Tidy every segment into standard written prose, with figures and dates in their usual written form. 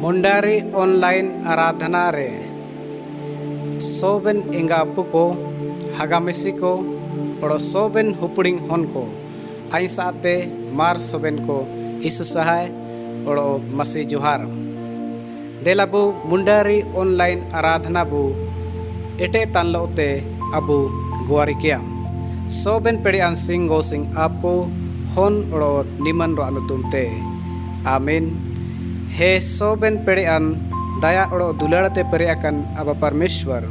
Mundari online आराधना रे सोबेन इंगा अपु को हगामेसी को और सोबेन हुपड़िंग हन को आई साते मार सोबेन को इसु सहाय और मसी जोहार देलाबु मुंडारी ऑनलाइन आराधना बु एटे तानलोते अबु गुआरी किया सोबेन पेड़ी अन सिंगो सिंग आपु हन और निमन रो अनुतुमते आमीन। हे सोबेन पेड़ी अन दया और दुलाड़ते पेरे अकन अब परमेश्वर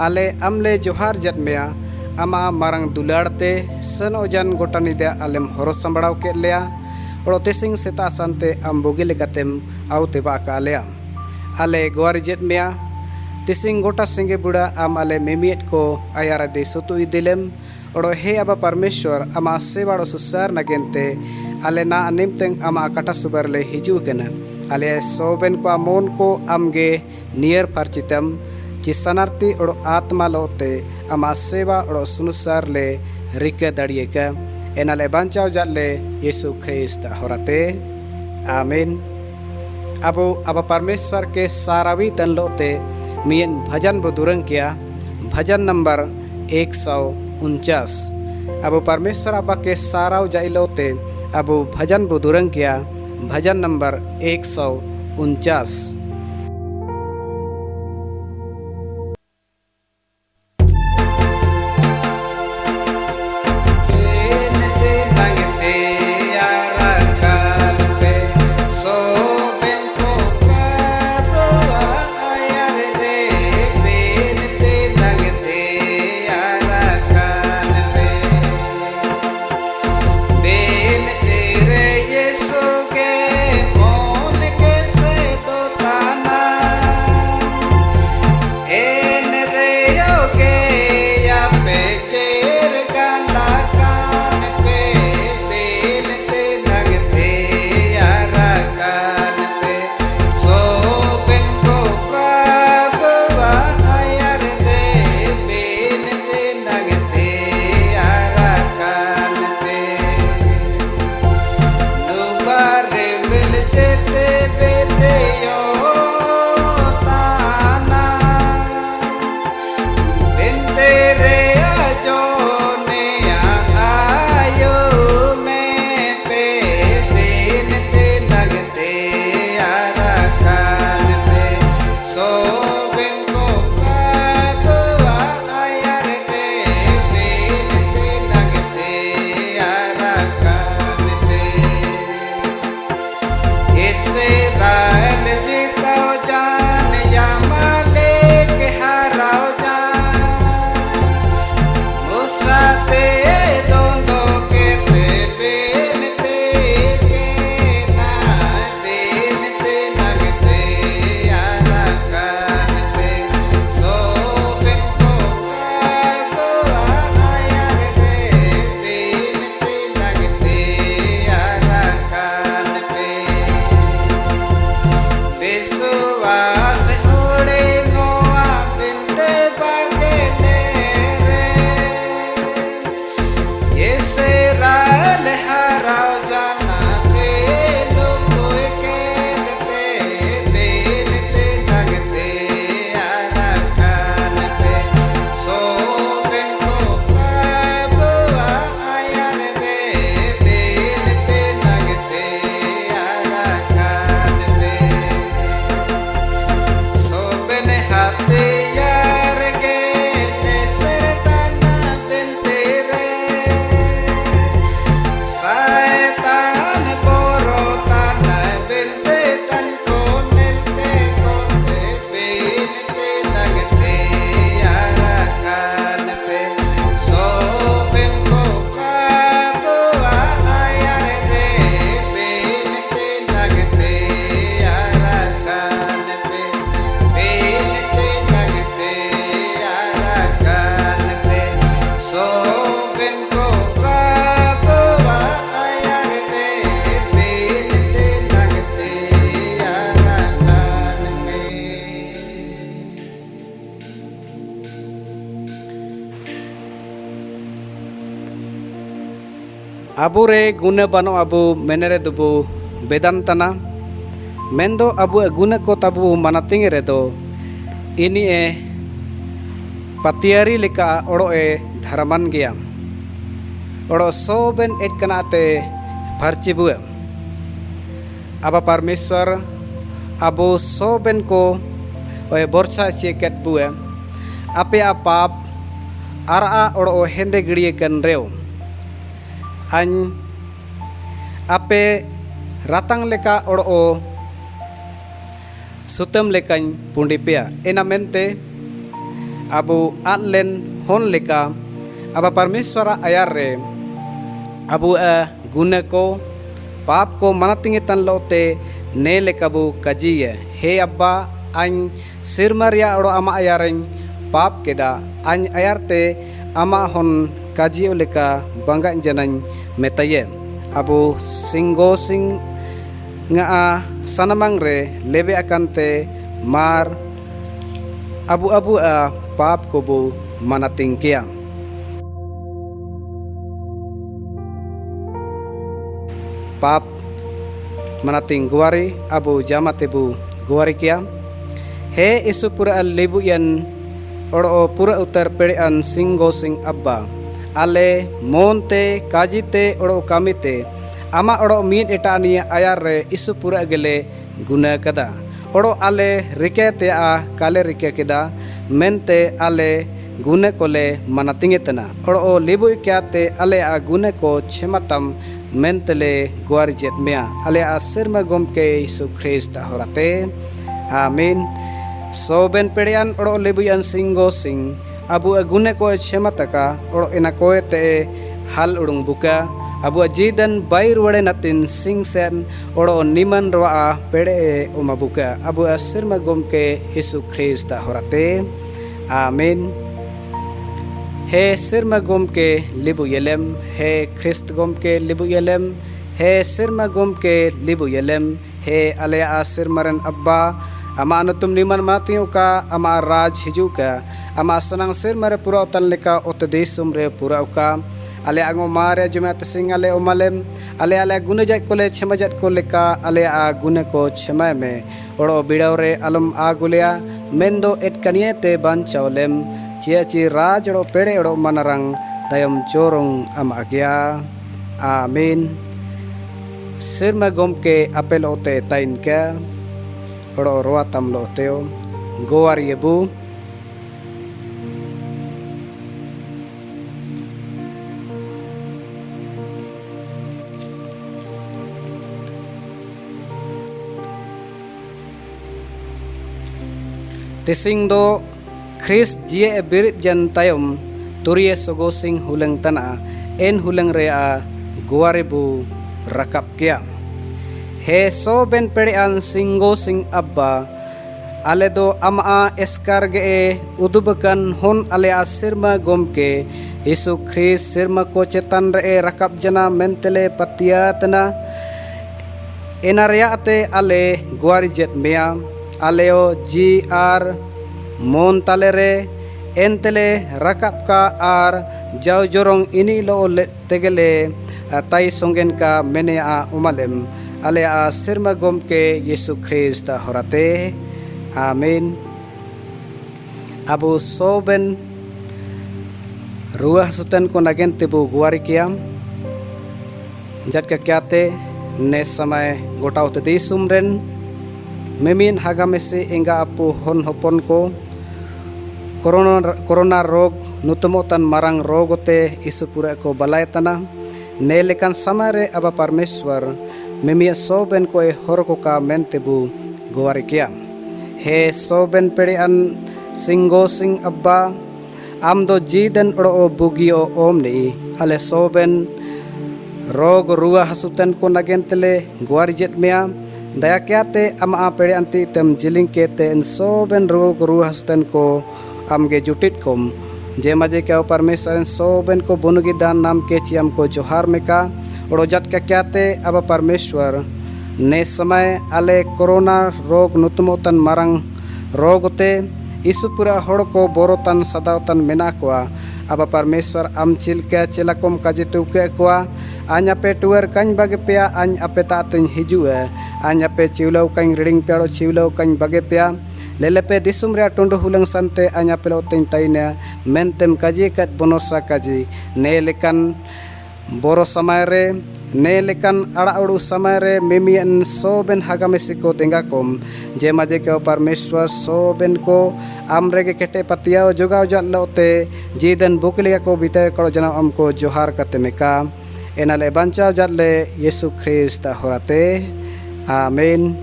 आले अमले जोहार जतमेया अमा मारंग दुलाड़ते सनो जन गोटानिदे आलेम हरो संबड़ाव के लिया और तेसिंग सेता संते अम बोगी लेकातेम आउते बाका लिया आले गुआरी जतमेया तेसिंग गोटा सिंगे बुड़ा आम आले मेमियत को आयारा दे सुतु इदिलेम और हे अब परमेश्वर अमा सेवाड़ो सुसार नगेंते आले ना निमतेंग अमा काटा सुबर ले हिजू केना आले सोबेन को अमोन को अमगे नियर फर्चितम चिसनार्ती और आत्मा लोते अमा सेवा और सुनुसार ले रिके दड़िए का एनाले बंचाव जाले यीशु ख्रिस्त होराते आमीन। अब परमेश्वर के सारावी तन लोते मियन भजन बुदुरंग किया भजन नंबर 149। अब परमेश्वर अब के साराव जाइलोते अब भजन बुदुरंग किया भजन नंबर 149। अबुरे गुने बनो Abu मेनेरे दुबु बेदांतना Mendo abu guna ko tabu manating redo ini patiari leka oro dharaman gya oro soben et kanate parci bu aba parmeshwar abu soben ko borsa cheket bu ape apap ara oro hende gడిye kan reu an ape ratang leka oro sutam lekan pundipia enamente abu atlen hon leka aba parmeshwara ayarre abu guna ko pap ko manatingitan lote ne lekabu kajiye he abba an sirmaria oro ama ayaren pap keda an ayarte ama hon kaji leka bangga janan metaye abu singgo sing nga sanamang re lebe akante mar abu pap kobu manating kia pap manating guari abu jamatebu guari kia he isu pura lebu yan oro pura utar perean singgo sing abba ale monte kajite oro kamite ama oro min etania ayar re isu pura gele guna kada oro ale rike te a kale rike keda mente ale gune kole manatingetana oro lebu ikyate ale a gune ko chematam mentele guar jet mea ale a sirma gomke Yesus Kristus horate amin soben perean oro lebu yan singgo sing abu gune ko chemataka oro enakoe te hal urung buka abu jidan bair wade natin sing sen oro niman roa pede umabuka abu asirma gomke Yesus Kristus horate amin he sirma gomke libu yelem he Christ gomke libu yelem he sirma gomke libu yelem he ale asirmaran abba ama anutum niman mati uka ama raj hijuka ama sanang sirmare pura utan leka otdesum re pura uka ale ango mare jumat sing ale umalem ale gunajat kole chemajat ko leka ale a gune ko chemay me oro bidawre alum agulya mendo et kaniete bancawlem ciaci raj oro pede oro manarang dayam corong am agya amin sirma gomke apel ote tain ka oro roatam lo teo goar yebu tesing do Chris jie birit jan tayom turie sogo sing hulang tana en hulang rea goarebu rakap kia he so ben perean singgo sing abba ale do ama eskar ge udubakan hon ale asirma gomke Yesus Kristus sirma ko cetan re rakap jana mentele patiatna enaria ate ale guari jet mea aleo GR mon talere entele rakap ka ar jau jorong ini lo tegele tai songen ka mene a umalem ale a sirma gomke Yesus Kristus horate amin abu soben ruah sutan ko nagen tebu guari kiam jat ka kyate ne samay gotaw te sumren memin hagamese enga apu hon hopon ko corona rog nutumotan marang rogote isupura ko balay tana nelekan samare aba parmeshwar memia soben ko horko ka mentebu goarikia he soben perean singgo sing abba amdo jiden oro bugio omni ale soben rog ruah hasutan ko nagentele goarjet mea daya kyate ama pede anti tem jiling kete en soben rog ruah hasutan ko amge jutit kom je maje ke parmeshwar soben ko bunugi dan nam ke chiam ko johar meka rojat ka kyate aba parmeshwar ne समय ale corona rog nutumotan marang rogote isupura hor ko borotan sadautan menakwa aba parmeshwar am chilka chelakom kajitu ke kwa anya petuer kan bage pea an apeta tin hijue Anyape ciulau kain ring piaro ciulau kain bage pia lelepe disum rea tondo hulang sante anyape lo ting taina mentem kaji kat bonosa kaji nelekan boro samare nelekan ara odu samare memian soben hagamesiko dengakom je maje ke परमेश्वर soben ko amrege kete patiao jogao jatlote jidan bukliya ko bitae karo janam amko johar katemeka enale bancao jatle Yesu Krista horate amen.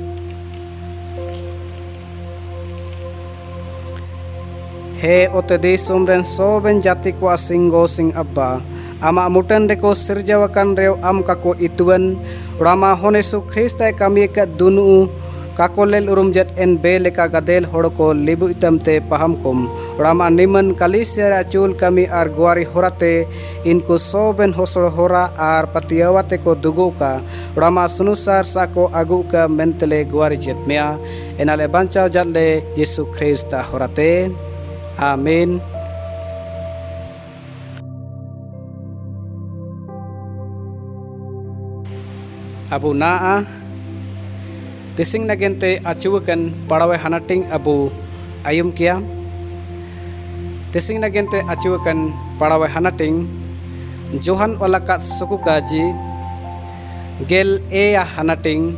He ote disum ren soben jati ko asinggo sing abba ama mutan reko sirjawakan reo am kako ituan rama honesu Krista kami ka dunu kakolel urum jet en beleka gadel hodoko libu itamte pahamkum rama niman kalisya chul kami ar guari horate inku soben hosor hora ar patiawate ko duguka rama sunusar sako aguka mentele guari jet mea enale bancao jatle Yesu Krista horate amen. Abu naa tising nagente acuwakan padawe hanating abu ayum kia tising nagente acuwakan padawe hanating Johan olakat suku kaji gel eya hanating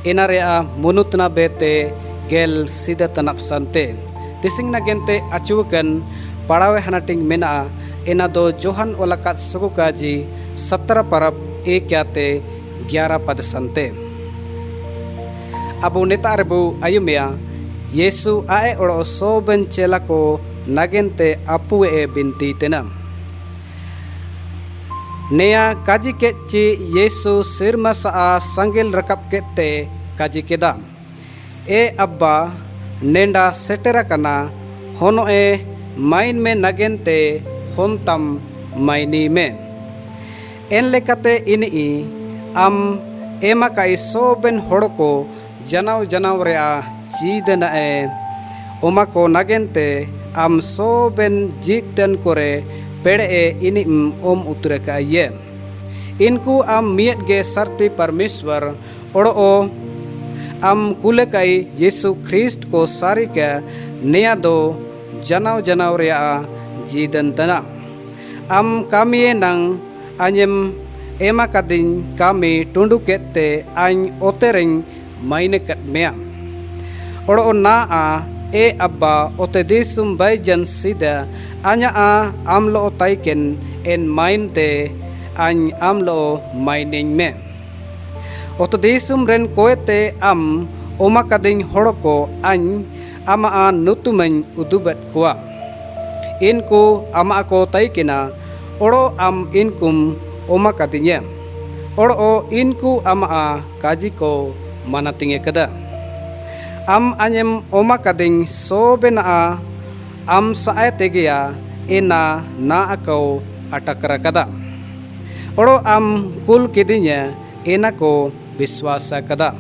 inarea munutna bete gel sida tanap sante tising nagente acuwakan padawe hanating mena inado Johan olakat suku kaji 17 parab ekyate 11 pad sante abu neta rebu ayumia Yesu ae oro soben celako nagente apue e binti tenam nea kaji keci Yesu sirma saa sangil rakap kete kaji keda e abba nenda setera kana hono e main me nagente hontam maini me en lekate ini am ema kai soben horoko janaw janaw rea jidana e omako nagente am soben jikten kore pede e ini om uture ka ye inku am miet ge sarti परमेश्वर odo o am kule kai Yesu Christ ko sari ka neya do janaw janaw rea jidan tana am kami nang anyem ema kadin kami tundu kete ain otering maine kat mea odo na a e abba ote disum baijan sida anya a amlo otaiken en mainte an amlo mining me ote disum ren koete am oma kadin horoko an ama a nutumen udubat kwa inku ama ako taikena odo am inkum oma kadinya odo inku ama a kajiko manatinge kada am anyem oma kading sobena a am sae tegia ena na akau atakra kada odo am kul kidinya ena ko biswasa kada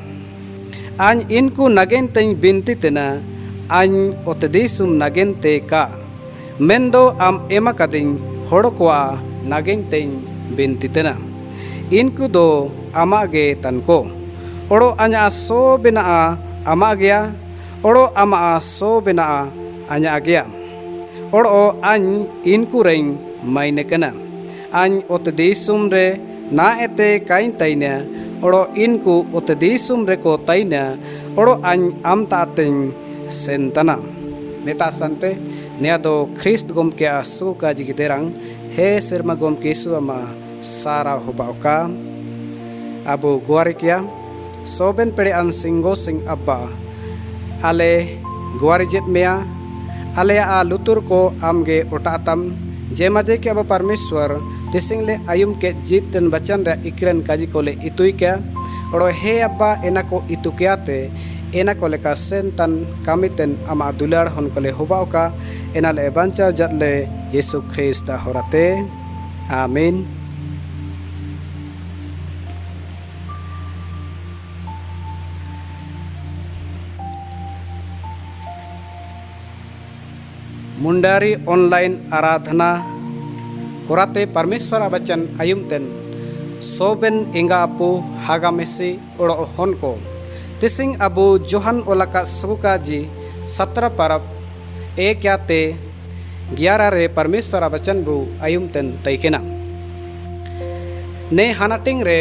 an inku nagenteng binti tena an otedisum nagente ka mendo am ema kading hodokwa nagenteng binti tena inku do amage tanko odo anya so bena ama gya odo ama so bena anya gya odo an inku reng maine kana an otedisum re na ete kain taina odo inku otedisum re ko taina odo an am taateng sentana meta sante nea do Christ gom ke asu ka jigiderang he serma gom kesu ama sara hobauka abu guarikia soben pede an singgo sing abba ale guarijet mea ale a lutur ko amge otatam jemaje ke aba परमेश्वर tisingle ayum ke jit dan bacan ra ikran kaji kole itui ke odo he abba enako itukiate enako leka sentan kamiten ama dular hon kole hobauka enale bancha jatle Yesu Krista horate amen. Mundari online आराधना होराते परमेश्वर बचन आयुमतेन सोबेन इंगा अपु हागामेसी ओड़ो हन को तिसिंग Abu Johan ओलाका सुका जी 17 परब 1 या ते 11 रे परमेश्वर वचन बु आयुम तेन तैकेना ने हानाटिंग रे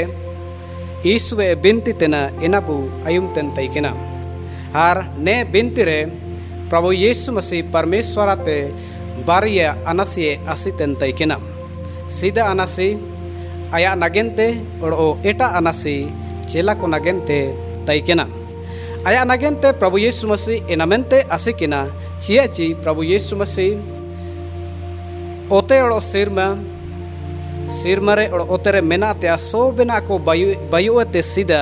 ईसुवे बिनती तेना इनाबु आयुम तेन तैकेना आर ने बिनती रे प्रभु यीशु मसीह परमेश्वराते बारिया अनासिए आसितेन तैकेना सीधा अनासी आया नागेंते और एटा अनासी चेला को नागेंते तैकेना आया नागेंते प्रभु यीशु मसीह एनामेंते आसिकिना चियाची प्रभु यीशु मसीह ओते और सिरमरे और ओतेरे मेनाते सो बेना को बायुते सीधा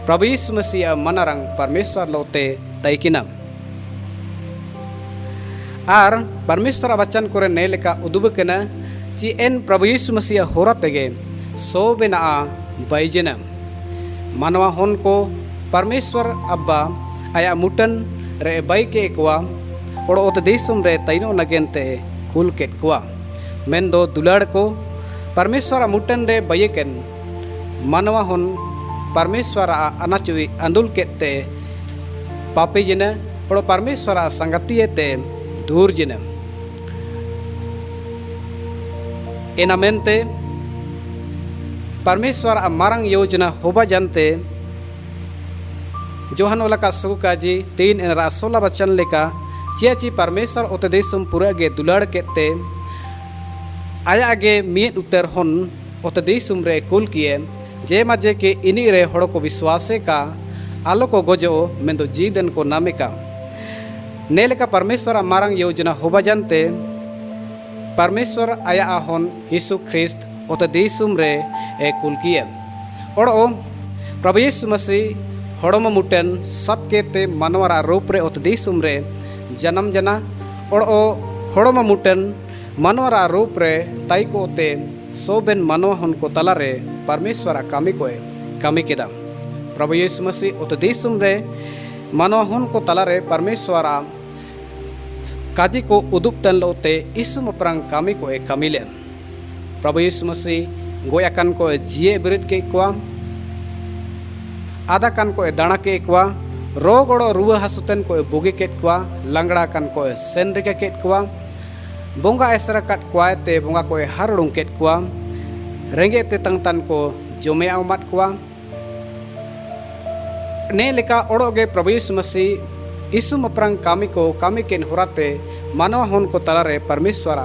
प्रभु यीशु मसीह मनारंग परमेश्वर लोते तैकिना आर परमेश्वर वचन करे ने लेका उदुबकेना ची एन प्रभु यीशु मसीह होरा तेगे सो बेना बाइजेना मानवा होन को परमेश्वर अब्बा आया मुटन रे बाइके एकवा और ओत देशम रे तैनो नगेंते कुल केट कुआ मेन दो दुलाड़ को परमेश्वर मुटन रे बाइकेन मानवा होन परमेश्वर अनाचुई अंदुल केते पापे जिने और परमेश्वर संगतियते दूर जिने एनामेंते परमेश्वर मारंग योजना होबा जानते जोहन ओलाका सुका जी 3 एनरा 16 वचन लेका चियाची परमेश्वर ओते देशम पूरा गे दुलाड़ केते आया आगे मीत उतर होन ओते देशम रे कुल किए जे मजे के इनी रे होड़ो को विश्वासे का आलो को गोजो मेंदो जीदन को नामे का नेलेका परमेश्वर मारंग योजना होबा जानते परमेश्वर आया होन यीशु ख्रिस्त ओते देशम रे ए कुल किए और प्रभु यीशु मसीह होड़म मुटेन सबके ते मनवरा रूप रे ओते देशम रे जन्म जना और होड़म मुटेन मनवरा रूप रे ताई को ओते सोबेन मनवा हन को तला रे परमेश्वर कामी को कामी केदा प्रभु यीशु मसीह ओते देशम रे मनवा हन को तला रे परमेश्वर काजी को उदुप तन लोते यीशु मपरंग कामी को कामिले प्रभु यीशु मसीह गोयाकन को जिए बिरिट के कुआ आदा कन को दाणा के कुआ रोग और रुआ हसुतन को बुगे के कुआ लंगड़ा कन को सेन रे के कुआ बोंगा एसरा कट कुआ ते बोंगा को हरडुंग के कुआ रेंगे ते तंग तन को जोमे आमत कुआ ने लेका ओड़ोगे प्रभु यीशु मसीह यीशु मपरंग कामी को कामी केन होराते मानवा होन को तलारे परमेश्वर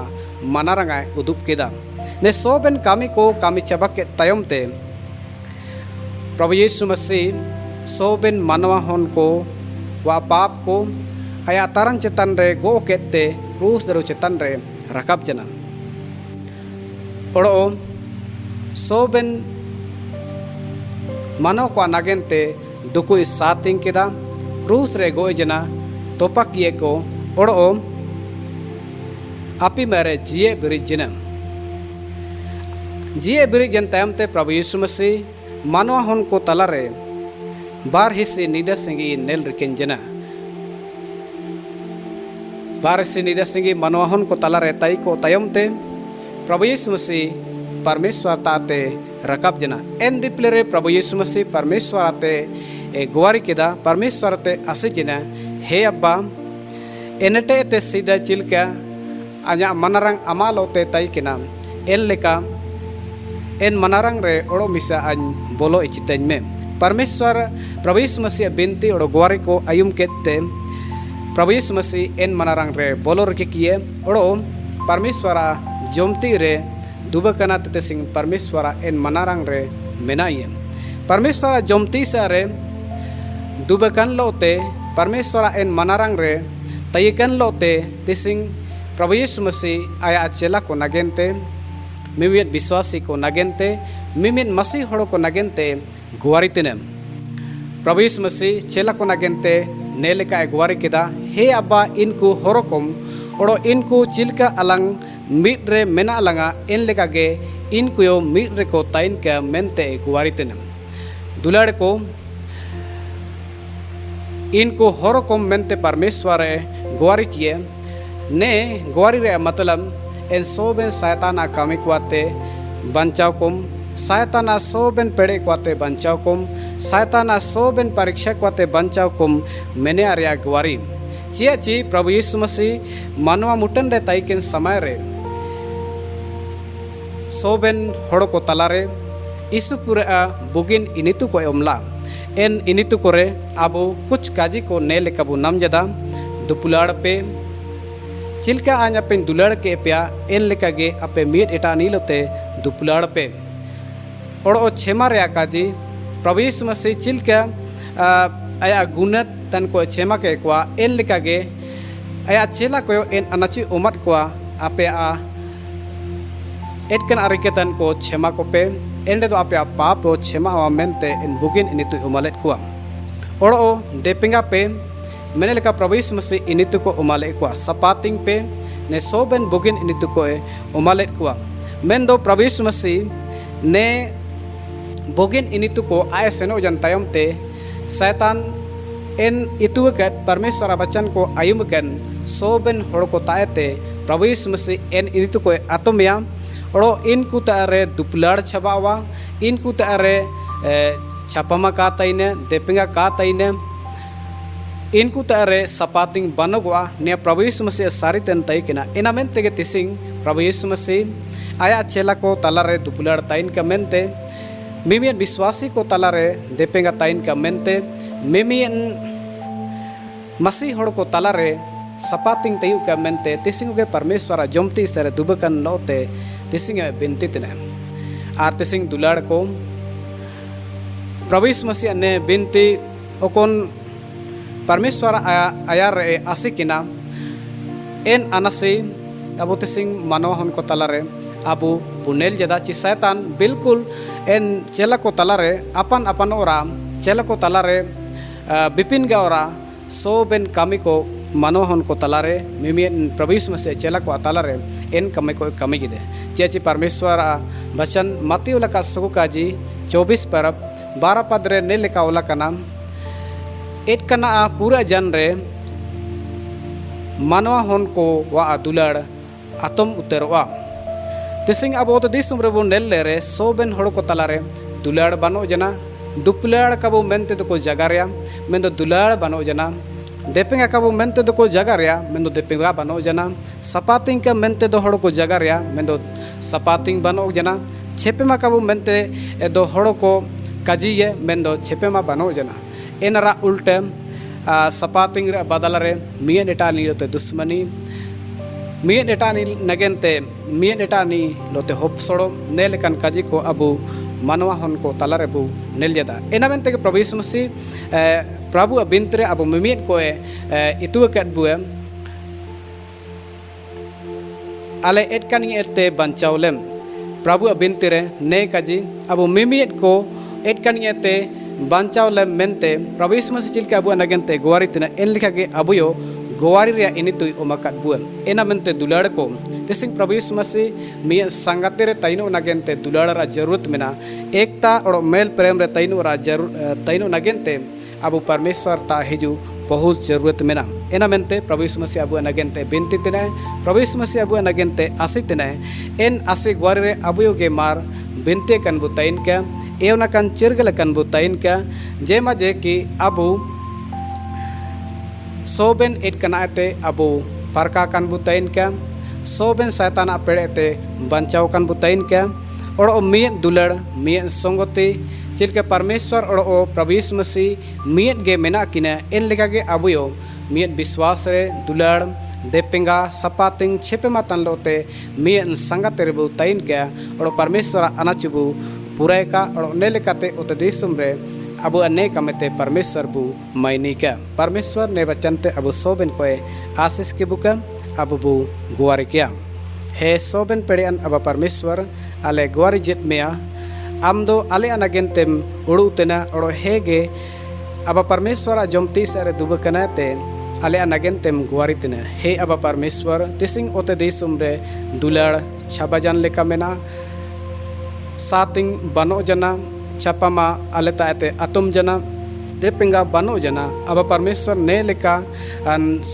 मनारंगाय उदुप केदा ने सोबेन कामी को कामी चबक के तयम ते प्रभु यीशु मसीह सोबेन मानवा होन को वा पाप को आया तारन चेतन रे गो केते क्रूस दरो चेतन रे रकब जना ओड़ो सोबेन मानव को नागेंते दुकु सातिंग केदा क्रूस रे गो जना तोपा किए को ओड़ो आपी मेरे जिए बिरिज जना जिए बिरिज जन तायम ते प्रभु यीशु मसीह मानवा होन को तला रे बार हिस्से निदा सिंगी नेल रिकेन जना बार हिस्से निदा सिंगी मानवा होन को तला रे ताई को तायम ते प्रभु यीशु मसीह परमेश्वर ताते रकब जना एन दिपले रे प्रभु यीशु मसीह परमेश्वर आते ए गुवारी केदा परमेश्वर ते आसे जना हे अब्बा एनटे ते सीधा चिलका आजा मनारंग अमालोते ताई केना एन लेका एन मनारंग रे ओड़ो मिसा अन बोलो इचितन में परमेश्वर प्रभु यीशु मसीह बिनती और गुवारी को आयुम केते प्रभु यीशु मसीह एन मनारंग रे बोलो रखे किए ओड़ो परमेश्वर जोमती रे दुबकना ते सिंह परमेश्वर एन मनारंग रे मेनाइए परमेश्वर जोमती सा रे दुबकन लोते परमेश्वर एन मनारंग रे तयकन लोते तिसिंग प्रभु यीशु मसीह आया चेला को नगेंते मिमित विश्वासी को नगेंते मिमित मसीह होड़ो को नगेंते गुवारी तिने प्रभु यीशु मसीह चेला को नगेंते नेलेका गुवारी केदा हे अब्बा इनको होरोकम ओड़ो इनको चिलका अलंग मिट रे मेना अलंगा इन लेका गे इनको यो मिट रे को ताइन का मेंते गुवारी तिने दुलाड़ को इनको होरोकम मेंते परमेश्वर गुवारी किए ने गुवारी रे मतलब इन सोबेन शैताना कामी कुआते बंचाव कुम Saitana soben pede kuate bancau kum, Saitana soben pariksha kuate bancau kum mene area guari. Cia ci Prabhu Yesus Masih manwa mutan de taikin samay re soben horo ko talare isu pura bugin initu ko omla. En initu kore abu kuch kaji ko nele kabu namjada dupulad pe Chilka anya pen dulad ke pya en lekage ape mir eta nilote dupulad pe. Oro chema rea kaji Prabhu Yesus Masih chilka aya gunat tan ko chema ke kwa en lekage aya chela ko en anachi umat kwa ape a etkan ariketan ko chema ko pe ende to ape a pap o chema wa mente en bugin initu umalet kwa. Oro depinga pe meneleka Prabhu Yesus Masih initu ko umalet kwa sapating pe ne soben bugin initu ko umalet kwa. Mendo Prabhu Yesus Masih ne bugin initu ko ay seno jan tayom te Satan en itu kat Parmeshwar bachan ko ayum kan soben hor ko taete Prabhu Yesus Masih en initu ko atomya. Oro inku taare duplar chabawa inku taare chapama kataine depinga kataine inku taare sapating banogwa ne Prabhu Yesus Masih sariten taikina enamente ge tising Prabhu Yesus Masih aya chela ko talare duplar tain ka mente mimian biswasi ko talare depinga tain ka mente mimian masih hor ko talare sapating tayu ka mente tising ge Parmeshwara jomti sare dubakan lote tising binti tene ar tising dulad ko Prabhu Yesus Masih ne binti okon Parmeshwara ayar asikina en anasi abu tising manohon ko talare abu bunel jada ci Satan bilkul en chela ko talare apan ora chela ko talare bipin ga ora so ben kami ko manohon ko talare mimien Prabhu Yesus Masih chela ko talare en kami ko kami gide चेची परमेश्वर बचन मती उलका सुकाजी 24 परब 12 पदरे ने लिखा उलका नाम eight कना पूरा जन रे मानवा होन को वा दुलड़ आतम उतरवा तिसिंग अब तो दिसुम रे बो नेल रे सोबेन हड़ को तलारे दुलड़ बनो जना दुपलड़ कबो मेनते तो को जगारिया मेन तो दुलड़ बनो जना देपेंगा कबो मेनते तो को जगारिया मेन तो देपेंगा बनो जना सपातिंग का मेनते दो हड़ को जगारिया मेन तो सपातिंग बनो जना छेपेमा कबो मेनते दो हड़ को काजिये मेन दो छेपेमा बनो जना एनरा उल्टे सपातिंग रे बदल रे मियन एटानी लोते दुश्मनी मियन एटानी नगेनते मियन एटानी लोते होप सोड़ो नेलकन काजी को अबू मानवा हन को तलारे बु नेल जदा एना मेनते के प्रभु यीशु मसीह प्रभु अबिंतरे अबु मिमियन को इतु कट बुए आले एटकानी एते बंचावलेम प्रभु अबिंतरे ने काजी अबु मिमियन को एटकानी एते बंचावलेम मेनते प्रभु यीशु मसीह चिलका अबु नगेनते गोवारी तना एन लिखा के अबुयो गोवारी रे इनितुई ओमाकट बुए एना मेनते दुलाड़ को तिसिंग प्रभु यीशु मसीह मिया संगते रे तैनो नगेनते दुलाड़ रा जरूरत मेना एकता और मेल प्रेम रे तैनो रा तैनो नगेनते अबु परमेश्वर ता हिजु बहुत जरूरत मेना एना मेनते प्रभु यीशु मसीह अबु नगेनते बिनती तिने प्रभु यीशु मसीह अबु नगेनते आसी तिने एन आसी गोवारी रे अबुयो गे मार बिनते कन बु तैन के एवना कन चिरगल कन बु तैन के जेमा जे कि अबु सोबेन एट कनाते अबु परका कन बु तैन के सोबेन शैताना पेड़ेते बंचाव कन बु तैन के और मियन दुलड़ मियन संगति चिलके परमेश्वर और प्रभु यीशु मसीह मियन गे मेना किने इन लेका गे अबुयो मियन विश्वास रे दुलड़ देपेंगा सपातिंग छेपे मातन लोते मियन संगते रे बु तैन के और परमेश्वर अनाचबु पुराय का और ने लेकाते उत देशम रे अबु अने कमेते परमेश्वर बु मैनी का परमेश्वर ने बचनते अबु सोबेन कोए आशीष के बुका अबु बु गुवारी किया हे सोबेन पेड़ियन अब परमेश्वर आले गुवारी जेत मेया आम दो आले अनगेनतेम उड़ुतेना और हेगे अब परमेश्वर जमती सरे दुबकना ते आले अनगेनतेम गुवारी तेना हे अब परमेश्वर तिसिंग ओते देशम रे दुलाड़ छाबाजान लेका मेना सातिंग बनो जना छापामा आले ताते अतुम जना देपेंगा बनो जना अब परमेश्वर ने लेका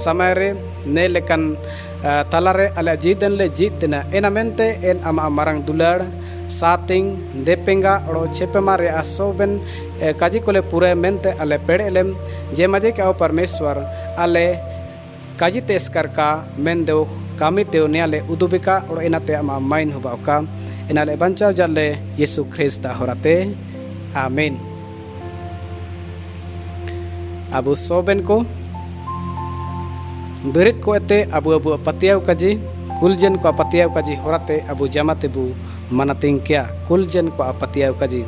समय रे ने लेकन तलारे आले जीदन ले जीतना एना मेनते एन अमा मारंग दुलाड़ सातिंग देपेंगा और छेपेमा रे सोबेन काजी कोले पूरे मेनते अले पेड़ेलेम जे मजे के परमेश्वर अले काजी तेस्कर का मेन देव कामी देव नेले उदुबिका और इनाते अमा माइन हुबाका इनाले बंचाव जल्ले यीशु ख्रिस्ता होराते आमीन। अबु सोबेन को बेरित को एते अबु अबु पतियाव काजी कुलजन को पतियाव काजी होराते अबु जमाते बु मनातिंग क्या कुलजन को पतियाव काजी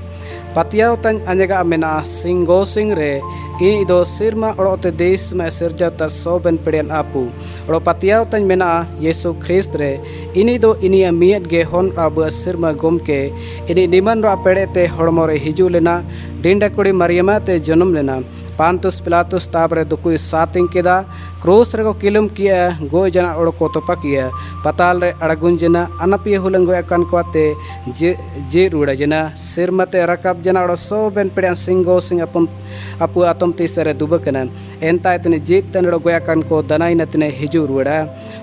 पतियाव तन अनेगा मेना सिंगो सिंग रे इ दो सिरमा ओते देश में सिरजाता सोबेन पेड़ियन आपु और पतियाव तन मेना यीशु ख्रिस्त रे इनी दो इनी मियत गे होन अब सिरमा गोमके इनी निमन रा पेड़ेते हड़मो रे हिजू लेना डिंडा कुड़ी मरियमा ते जन्म लेना पांतुस पिलातुस ताबरे दुकुई सातिंग केदा क्रूस रे को किलम किया गोय जना ओड़ को तोपा किया पताल रे अड़गुन जना अनपिय हुलंगो अकन कोते जे रुड़ा जना सिरमते रकब जना ओड़ सोबेन पेड़ियन सिंगो सिंग अपु आतम तीसरे दुबकना एंता इतने जीत तन गोया कन को दनाई नतने हिजू रुड़ा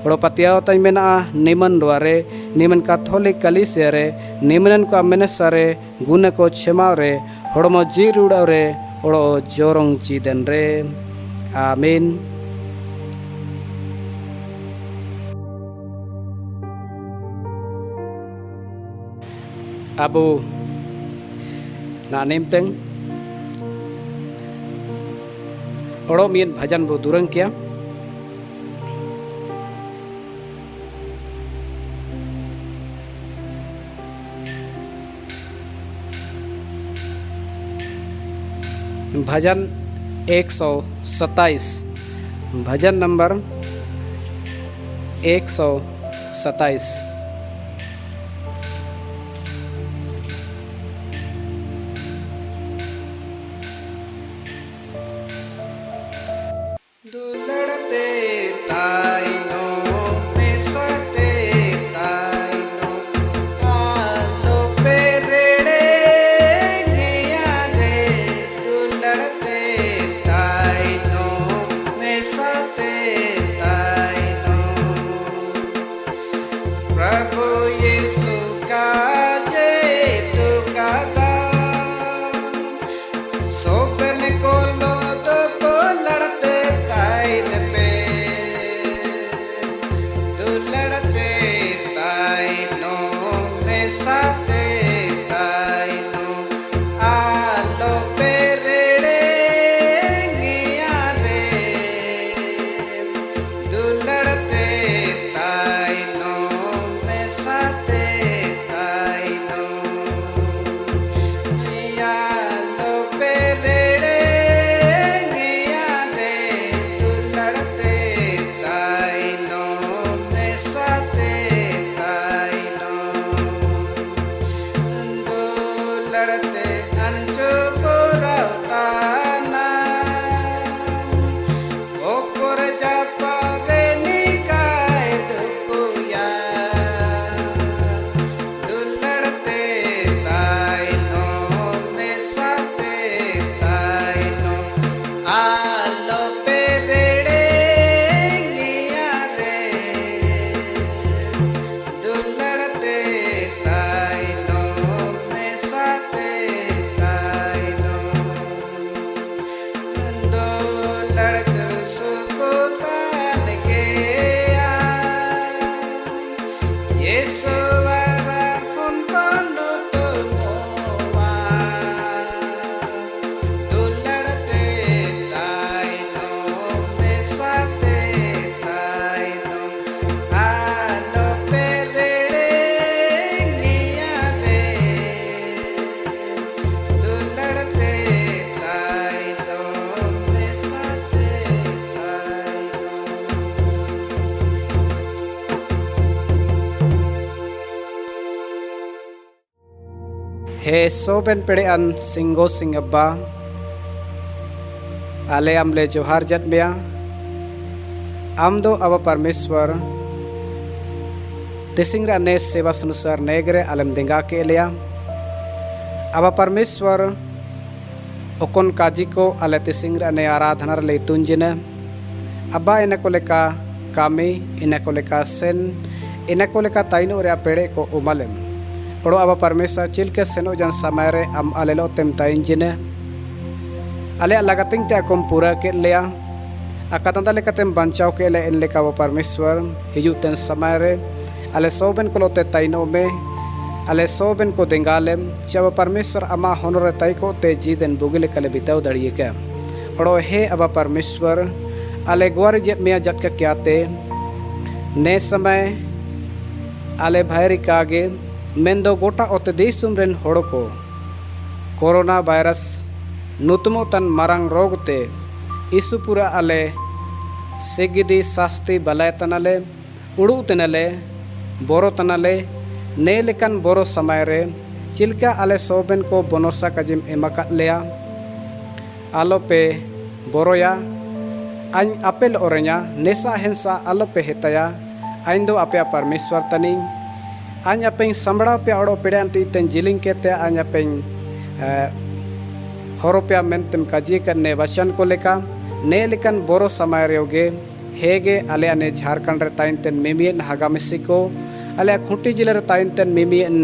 ओड़ पतियाव तन मेना निमन रुआरे निमन कैथोलिक कलीसिया रे निमनन को अमेनसरे गुण को क्षमा रे हड़मो जी रुड़ा रे ओड़ो जोरोंग जीदन रे आमीन। अबु नानिम तंग ओड़ो मियन भजन बु दुरंग किया भजन 127 भजन नंबर 127 दुलड़ते ताइनो मेसते ताइनो आलो पेरेड़े निया रे दुलड़ते ताइनो मेसते ताइनो प्रभु यीशु का जे तू का दाम सोबन को लो तो लड़ते ताइन पे दुलड़ते ताइनो में साथे ताइनो आलो पेरेड़े गिया रे दुलड़ते ताइनो में साथे ताइनो आलो पेरेड़े गिया रे दुलड़ते ताइनो में साथे ताइनो दुलड़ते अंजो पुराताना ओपर जापारे निकाय दुकुया दुलड़ते ताइनो में साथे ताइनो आलो पेरेड़े गिया रे दुलड़ते ताइनो में साथे ताइनो दुलड़ते सुकुतान गया यीशु वारा उनको नो तो मोवा दुलड़ते ताइनो में साथे ताइनो आलो पेरेड़े गिया रे दुलड़ते ताइनो में साथे ताइनो हे सोबेन पेड़ेअन सिंगो सिंगब्बा आले आमले जोहार जत मेया आम दो अब परमेश्वर तिसिंगरा ने सेवा अनुसार नेगरे आलम दिंगा के लिया अब परमेश्वर ओकोन काजी को आले तिसिंगरा ने आराधना ले तुंजिने अब्बा इने को लेका कामी इने को लेका सेन इने को लेका ताइनो रे पेड़े को उमलेम ओड़ो अब परमेश्वर चिलके सेनो जन समय रे आम आलेलो तेम ताइन जिने आले लगातिंग ते अकोम पूरा के लिया अकातंदा लेकातेम बंचाव के ले इन लेका वो परमेश्वर हिजुग तेन समय रे आले सोबेन को लोते ताइनो में आले सोबेन को देंगालेम जब परमेश्वर अमा होनोरे ताई को ते जीदन बुगिले कले बिताव दड़िए के ओड़ो हे अब परमेश्वर आले ग्वारी जेब मिया जट का क्या ते ने समय आले भाईरी कागे मेंदो गोटा ओते देशुम रेन होड़ो को कोरोना वायरस नुतमो तन मारंग रोग ते इसुपुरा आले सेगिदी शास्ति बलाय तनाले उड़ू तनाले बोरो तनाले ने लेकन बोरो समय रे चिलका आले सोबेन को बोनोसा कजिम एमाका लेया आलो पे बोरोया आइन अपेल ओरे냐 नेसा हेंसा आलो पे हेताया आइन दो आपे परमेश्वर तनिंग आइन अपें संबड़ा पे ओड़ो पेड़ांती तें जिलिंग केते आइन अपें होरोप्या मेंतम काजी करने वचन को लेका ने लेकन बोरो समय रेगे हेगे आले ने झारखंड रे ताइन तेन मेमियन हागामिसी को आले खुंटी जिले रे ताइन तेन मेमियन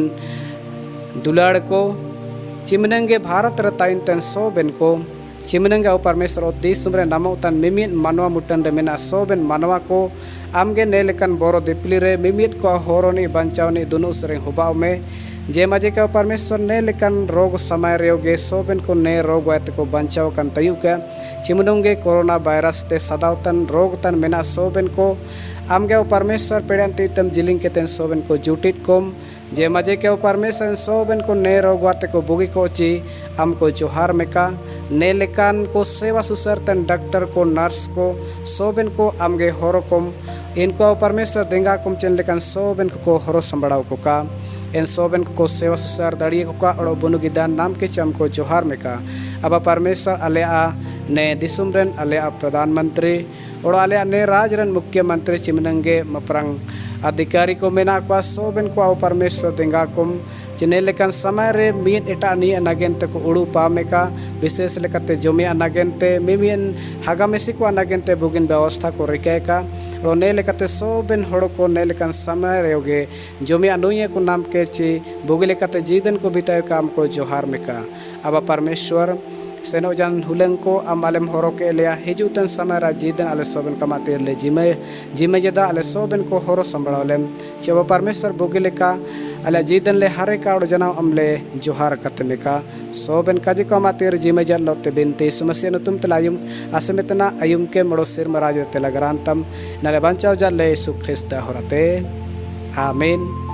दुलाड़ को चिमनंगे भारत रे ताइन तेन सोबेन को चिमनंगे ओ परमेश्वर ओ देशम रे नामो तन मेमियन मानवा मुटन रे मेना सोबेन मानवा को आमगे ने लेकन बोरो दिपली रे मेमियन को होरोनी बंचावनी दुनु सरे हुबाव में जे मजे का परमेश्वर ने लेकन रोग समय रेगे सोबेन को ने रोग वायत को बंचाव कन तयु के चिमनुंगे कोरोना वायरस ते सदावतन रोग तन मेना सोबेन को आमगे परमेश्वर पेड़ंती तम जिलिंग के तेन सोबेन को जुटिट कोम जे मजे के परमेश्वर सोबेन को ने रोग वाते को बुगी को ची हमको जोहार में का ने लेकन को सेवा सुसर तन डॉक्टर को नर्स को सोबेन को आमगे होरो कोम इनको परमेश्वर देंगा कुम चेन लेकन सोबेन को होरो संबड़ाव को का इन सोबेन को सेवा सुसर दड़िए को का और बुनुगिदान नाम के चम को जोहार में का अब परमेश्वर आले आ ने दिसुम रेन आले आ प्रधानमंत्री और आले आ ने राज रेन मुख्यमंत्री चिमनंगे मपरंग अधिकारी को मेना को सोबेन को आओ परमेश्वर देंगा कुम चिने लेकन समय रे मीन एटा नी अनागेंते को उड़ू पामे का विशेष लेकते जोमी अनागेंते मिमियन हागामेसी को अनागेंते बुगिन व्यवस्था को रिकाय का और ने लेकते सोबेन होड़ को ने लेकन समय रेगे जोमी अनुये को नाम के ची बुगी लेकते जीदन को बिताय काम को जोहार में का अब परमेश्वर सेनो जन हुलंग को अमालेम होरो के लिया हिजुतन समय रा जीदन आले सोबेन कमाते ले जिमे जदा आले सोबेन को होरो संबड़ालेम चेव परमेश्वर बुगी लेका आले जीदन ले हरे का और जना अमले जोहार कतमे का सोबेन काजी को माते जिमे जन लोते बिनती समस्या न तुम तलायुम असमितना अयुम के मड़ो सिर मराज तेलग्रांतम नले बंचाव जल ले यीशु ख्रिस्त होरते आमीन।